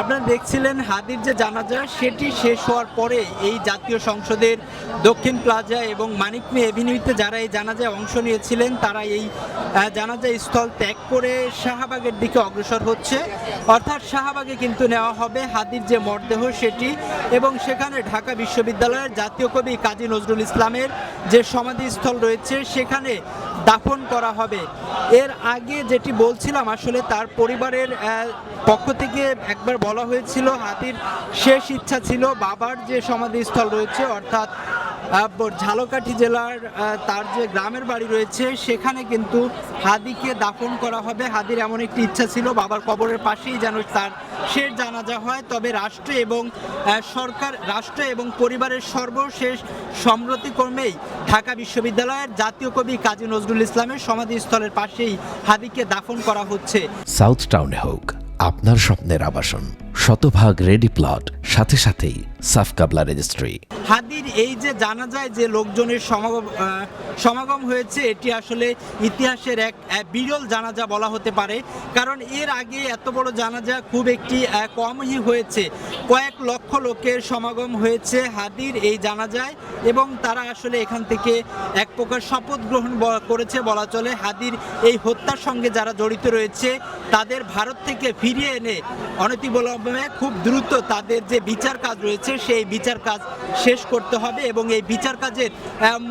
আপনারা দেখছিলেন হাদির যে জানাজা সেটি শেষ হওয়ার পরে এই জাতীয় সংসদের দক্ষিণ প্লাজা এবং মানিক মিয়া এভিনিউতে যারা এই জানাজায় অংশ নিয়েছিলেন তারা এই জানাজা স্থল ত্যাগ করে শাহবাগের দিকে অগ্রসর হচ্ছে। অর্থাৎ শাহবাগে কিন্তু নেওয়া হবে হাদির যে মরদেহ সেটি, এবং সেখানে ঢাকা বিশ্ববিদ্যালয়ের জাতীয় কবি কাজী নজরুল ইসলামের যে সমাধিস্থল রয়েছে সেখানে দাফন করা হবে। এর আগে যেটি বলছিলাম, আসলে তার পরিবারের পক্ষ থেকে একবার বলা হয়েছিল হাদির শেষ ইচ্ছা ছিল বাবার যে সমাধিস্থল রয়েছে অর্থাৎ ঝালকাঠি জেলার তার যে গ্রামের বাড়ি রয়েছে সেখানে কিন্তু হাদিকে দাফন করা হবে। হাদির এমন একটি ইচ্ছা ছিল বাবার কবরের পাশেই যেন তার শেষ জানাজা হয়। তবে রাষ্ট্র এবং পরিবারের সর্বশেষ সম্মতিক্রমেই ঢাকা বিশ্ববিদ্যালয়ের জাতীয় কবি কাজী নজরুল ইসলামের সমাধিস্থলের পাশেই হাদিকে দাফন করা হচ্ছে। সাউথ টাউনে হোক আপনার স্বপ্নের আবাসন, শতভাগ রেডি প্লট, সাথে সাথেই সাফ কাবলা রেজিস্ট্রি। হাদির এই যে জানাজায় যে লোকজনের সমাগম হয়েছে এটি আসলে ইতিহাসের এক বিরল জানাজা বলা হতে পারে, কারণ এর আগে এত বড় জানাজা খুব একটি কমই হয়েছে। কয়েক লক্ষ লোকের সমাগম হয়েছে হাদির এই জানাজায়, এবং তারা আসলে এখান থেকে এক প্রকার শপথ গ্রহণ করেছে বলা চলে। হাদির এই হত্যার সঙ্গে যারা জড়িত রয়েছে তাদের ভারত থেকে ফিরিয়ে এনে অনতিবিলম্বে খুব দ্রুত তাদের যে বিচার কাজ রয়েছে সেই বিচার কাজ শেষ করতে হবে, এবং এই বিচার কাজের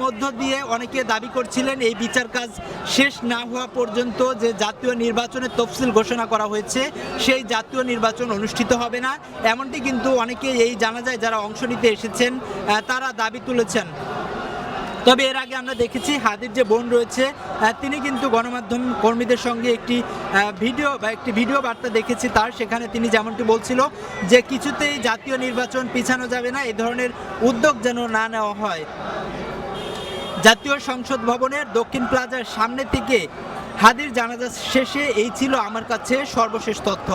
মধ্য দিয়ে অনেকে দাবি করছিলেন এই বিচার কাজ শেষ না হওয়া পর্যন্ত যে জাতীয় নির্বাচনের তফসিল ঘোষণা করা হয়েছে সেই জাতীয় নির্বাচন অনুষ্ঠিত হবে না, এমনটি কিন্তু অনেকে এই জানাজায় যারা অংশ নিতে এসেছেন তারা দাবি তুলেছেন। তবে এর আগে আমরা দেখেছি হাদির যে বোন রয়েছে তিনি কিন্তু গণমাধ্যম কর্মীদের সঙ্গে একটি ভিডিও বার্তা দেখেছি তার, সেখানে তিনি যেমনটি বলছিল যে কিছুতেই জাতীয় নির্বাচন পিছানো যাবে না, এই ধরনের উদ্যোগ যেন না নেওয়া হয়। জাতীয় সংসদ ভবনের দক্ষিণ প্লাজার সামনে থেকে হাদির জানাজা শেষে এই ছিল আমার কাছে সর্বশেষ তথ্য।